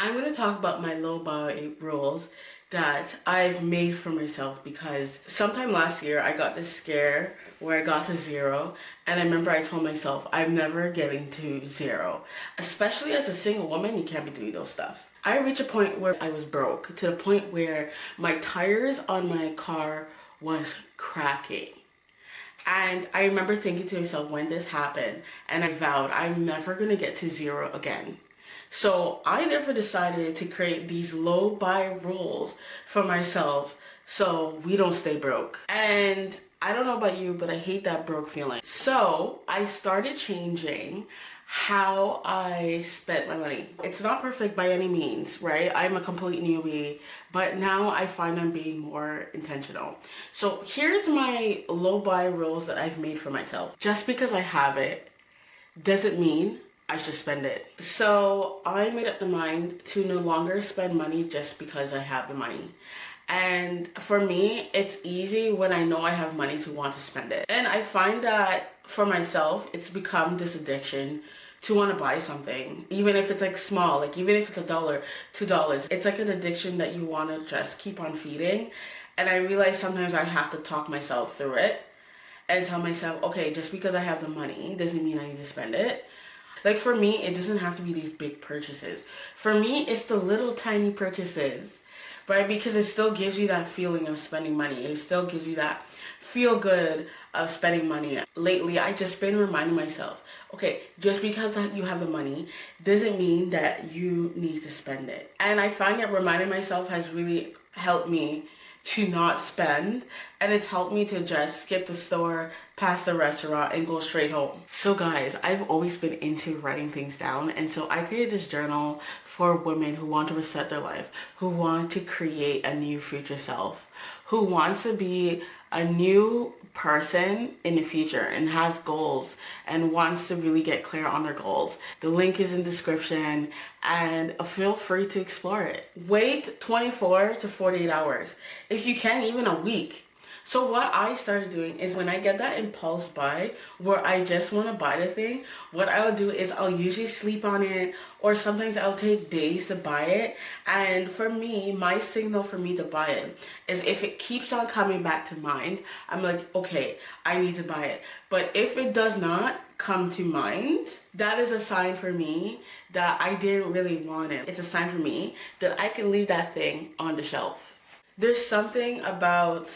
I'm going to talk about my low buy rules that I've made for myself because sometime last year I got this scare where I got to zero, and I remember I told myself I'm never getting to zero. Especially as a single woman, you can't be doing those stuff. I reached a point where I was broke, to the point where my tires on my car was cracking. And I remember thinking to myself when this happened, and I vowed I'm never gonna get to zero again. So I therefore decided to create these low buy rules for myself so we don't stay broke. And I don't know about you, but I hate that broke feeling. So I started changing how I spent my money. It's not perfect by any means, right? I'm a complete newbie, but now I find I'm being more intentional. So here's my low buy rules that I've made for myself. Just because I have it doesn't mean I should spend it. So I made up the mind to no longer spend money just because I have the money. And for me, it's easy when I know I have money to want to spend it. And I find that for myself, it's become this addiction to want to buy something, even if it's like small, like even if it's $1, $2. It's like an addiction that you want to just keep on feeding. And I realize sometimes I have to talk myself through it and tell myself, okay, just because I have the money doesn't mean I need to spend it. Like for me, it doesn't have to be these big purchases. For me, it's the little tiny purchases, right? Because it still gives you that feeling of spending money. It still gives you that feel good of spending money. Lately, I just been reminding myself, okay, just because that you have the money doesn't mean that you need to spend it. And I find that reminding myself has really helped me to not spend, and it's helped me to just skip the store, pass the restaurant, and go straight home. So guys, I've always been into writing things down, and so I created this journal for women who want to reset their life, who want to create a new future self, who wants to be a new person in the future and has goals and wants to really get clear on their goals. The link is in the description, and feel free to explore it. Wait 24 to 48 hours. If you can, even a week. So what I started doing is when I get that impulse buy where I just want to buy the thing, what I'll do is I'll usually sleep on it, or sometimes I'll take days to buy it. And for me, my signal for me to buy it is if it keeps on coming back to mind, I'm like, okay, I need to buy it. But if it does not come to mind, that is a sign for me that I didn't really want it. It's a sign for me that I can leave that thing on the shelf. There's something about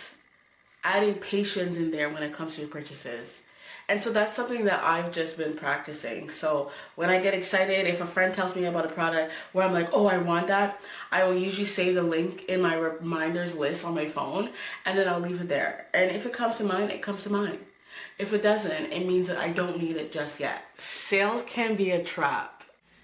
adding patience in there when it comes to your purchases. And so that's something that I've just been practicing. So when I get excited, if a friend tells me about a product where I'm like, oh, I want that, I will usually save the link in my reminders list on my phone, and then I'll leave it there. And if it comes to mind, it comes to mind. If it doesn't, it means that I don't need it just yet. Sales can be a trap.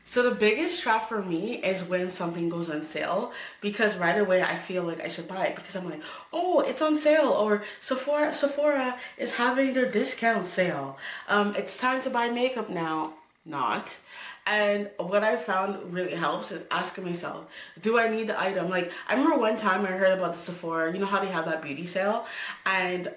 So the biggest trap for me is when something goes on sale, because right away I feel like I should buy it because I'm like, oh, it's on sale, or Sephora is having their discount sale. It's time to buy makeup now. Not. And what I found really helps is asking myself, do I need the item? Like, I remember one time I heard about the Sephora, you know how they have that beauty sale? And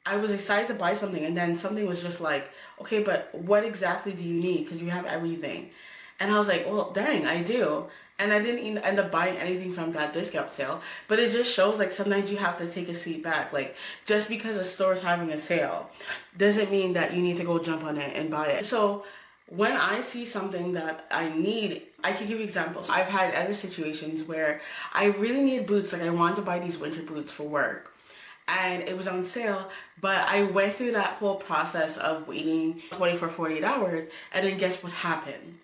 I was excited to buy something, and then something was just like, okay, but what exactly do you need? Because you have everything. And I was like, well, dang, I do. And I didn't even end up buying anything from that discount sale. But it just shows like sometimes you have to take a seat back. Like, just because a store is having a sale doesn't mean that you need to go jump on it and buy it. So when I see something that I need, I can give you examples. I've had other situations where I really need boots. Like, I wanted to buy these winter boots for work, and it was on sale, but I went through that whole process of waiting 24, 48 hours, and then guess what happened?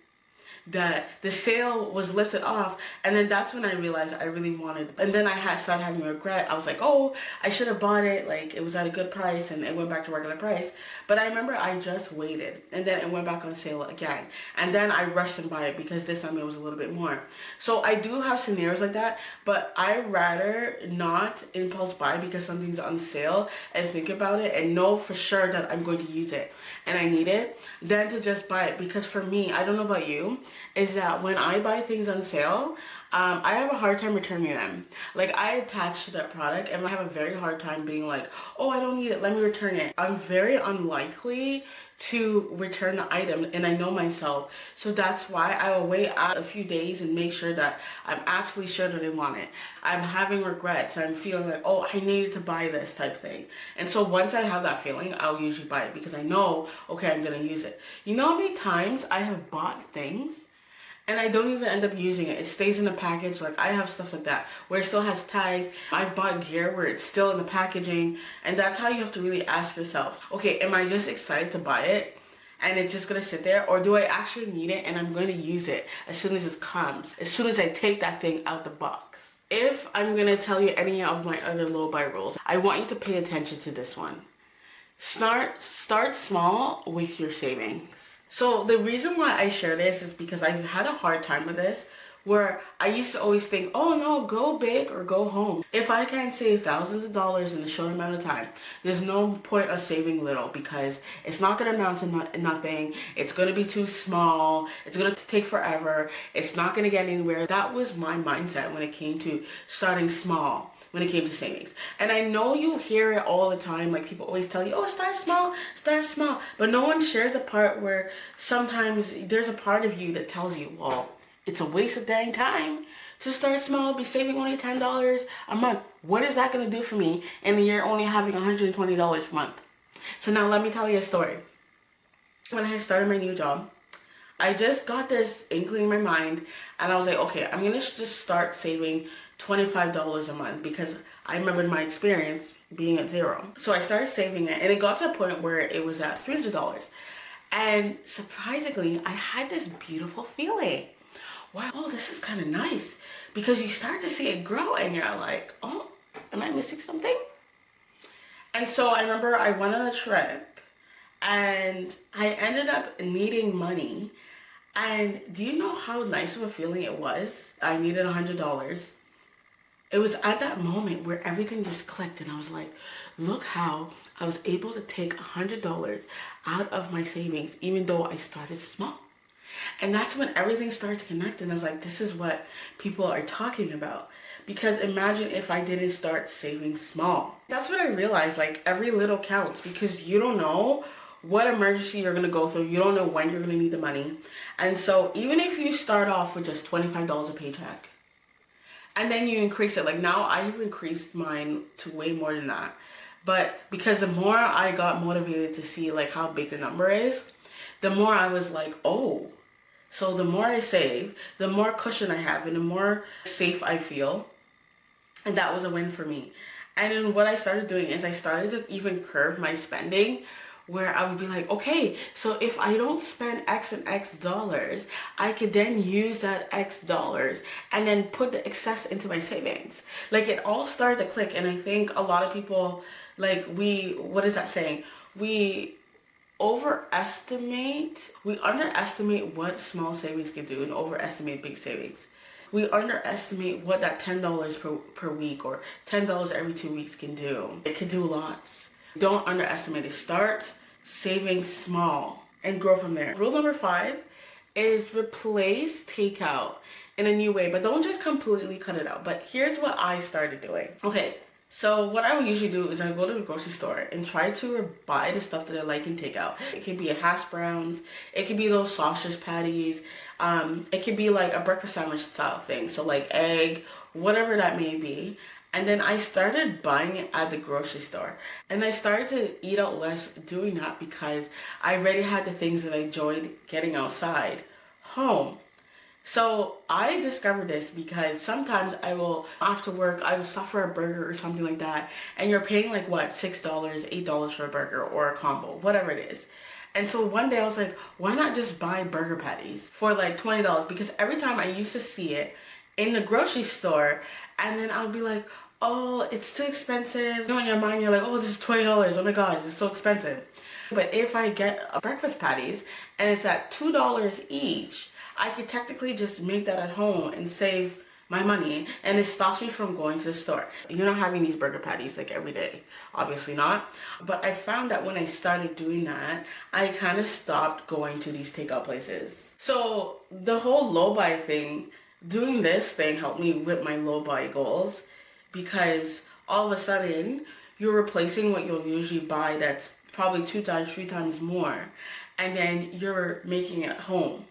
That the sale was lifted off, and then that's when I realized I really wanted, and then I started having regret. I was like, oh, I should have bought it, like it was at a good price, and it went back to regular price. But I remember I just waited, and then it went back on sale again, and then I rushed and buy it because this time it was a little bit more. So I do have scenarios like that, but I rather not impulse buy because something's on sale and think about it and know for sure that I'm going to use it and I need it, than to just buy it. Because for me, I don't know about you, is that when I buy things on sale, I have a hard time returning them. Like, I attach to that product and I have a very hard time being like, oh, I don't need it, let me return it. I'm very unlikely to return the item, and I know myself. So that's why I will wait out a few days and make sure that I'm absolutely sure that I want it. I'm having regrets. I'm feeling like, oh, I needed to buy this type thing. And so once I have that feeling, I'll usually buy it because I know, okay, I'm going to use it. You know how many times I have bought things and I don't even end up using it. It stays in the package. Like, I have stuff like that where it still has tags. I've bought gear where it's still in the packaging. And that's how you have to really ask yourself, okay, am I just excited to buy it and it's just gonna sit there? Or do I actually need it and I'm gonna use it as soon as it comes, as soon as I take that thing out the box? If I'm gonna tell you any of my other low buy rules, I want you to pay attention to this one. Start small with your savings. So the reason why I share this is because I've had a hard time with this, where I used to always think, oh no, go big or go home. If I can't save thousands of dollars in a short amount of time, there's no point of saving little because it's not going to amount to nothing. It's going to be too small. It's going to take forever. It's not going to get anywhere. That was my mindset when it came to starting small, when it came to savings. And I know you hear it all the time, like people always tell you, oh, start small, but no one shares the part where sometimes there's a part of you that tells you, well, it's a waste of dang time to start small, be saving only $10 a month. What is that going to do for me in the year only having $120 a month? So now let me tell you a story. When I started my new job, I just got this inkling in my mind and I was like, okay, I'm going to just start saving $25 a month because I remembered my experience being at zero. So I started saving it and it got to a point where it was at $300. And surprisingly, I had this beautiful feeling. Wow, oh, this is kind of nice, because you start to see it grow and you're like, oh, am I missing something? And so I remember I went on a trip and I ended up needing money. And do you know how nice of a feeling it was? I needed $100. It was at that moment where everything just clicked and I was like, look how I was able to take $100 out of my savings even though I started small. And that's when everything started to connect and I was like, this is what people are talking about. Because imagine if I didn't start saving small. That's when I realized, like, every little counts because you don't know what emergency you're going to go through. You don't know when you're going to need the money. And so even if you start off with just $25 a paycheck and then you increase it, like now I've increased mine to way more than that. But because the more I got motivated to see like how big the number is, the more I was like, oh, so the more I save, the more cushion I have and the more safe I feel. And that was a win for me. And then what I started doing is I started to even curve my spending, where I would be like, okay, so if I don't spend X and X dollars, I could then use that X dollars and then put the excess into my savings. Like, it all started to click. And I think a lot of people, like, what is that saying? We underestimate what small savings can do and overestimate big savings. We underestimate what that $10 per week or $10 every 2 weeks can do. It can do lots. Don't underestimate it. Start saving small and grow from there. Rule number 5 is replace takeout in a new way, but don't just completely cut it out. But here's what I started doing. Okay, so what I would usually do is I go to the grocery store and try to buy the stuff that I like in takeout. It could be a hash browns, it could be those sausage patties, it could be like a breakfast sandwich style thing, so like egg, whatever that may be. And then I started buying it at the grocery store. And I started to eat out less doing that because I already had the things that I enjoyed getting outside home. So I discovered this because sometimes I will, after work, I will stop for a burger or something like that. And you're paying like what, $6, $8 for a burger or a combo, whatever it is. And so one day I was like, why not just buy burger patties for like $20? Because every time I used to see it in the grocery store, and then I would be like, oh, it's too expensive. You know, in your mind, you're like, oh, this is $20. Oh my gosh, it's so expensive. But if I get a breakfast patties and it's at $2 each, I could technically just make that at home and save my money, and it stops me from going to the store. You're not having these burger patties like every day, obviously not. But I found that when I started doing that, I kind of stopped going to these takeout places. So the whole low buy thing, doing this thing helped me with my low buy goals, because all of a sudden you're replacing what you'll usually buy that's probably 2 times, 3 times more, and then you're making it at home.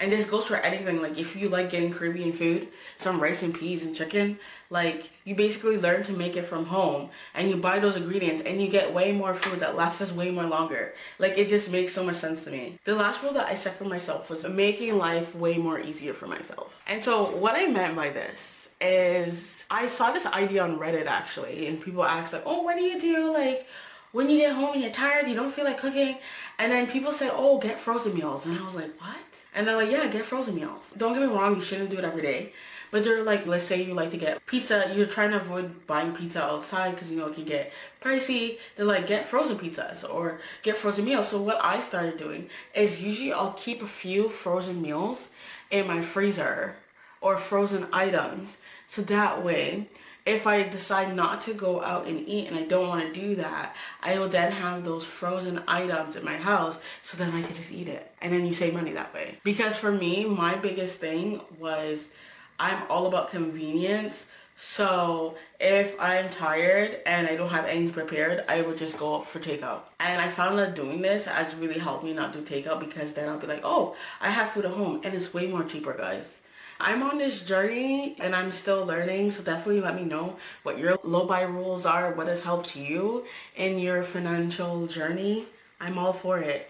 And this goes for anything. Like if you like getting Caribbean food, some rice and peas and chicken, like you basically learn to make it from home and you buy those ingredients and you get way more food that lasts us way more longer. Like it just makes so much sense to me. The last rule that I set for myself was making life way more easier for myself. And so what I meant by this is I saw this idea on Reddit actually, and people asked like, oh, what do you do? Like when you get home and you're tired, you don't feel like cooking. And then people said, oh, get frozen meals. And I was like, what? And they're like, yeah, get frozen meals. Don't get me wrong, you shouldn't do it every day. But they're like, let's say you like to get pizza. You're trying to avoid buying pizza outside because you know it can get pricey. They're like, get frozen pizzas or get frozen meals. So what I started doing is usually I'll keep a few frozen meals in my freezer or frozen items. So that way, if I decide not to go out and eat and I don't want to do that, I will then have those frozen items in my house so then I can just eat it. And then you save money that way. Because for me, my biggest thing was I'm all about convenience. So if I'm tired and I don't have anything prepared, I would just go up for takeout. And I found that doing this has really helped me not do takeout because then I'll be like, oh, I have food at home and it's way more cheaper, guys. I'm on this journey and I'm still learning, so definitely let me know what your low buy rules are, what has helped you in your financial journey. I'm all for it.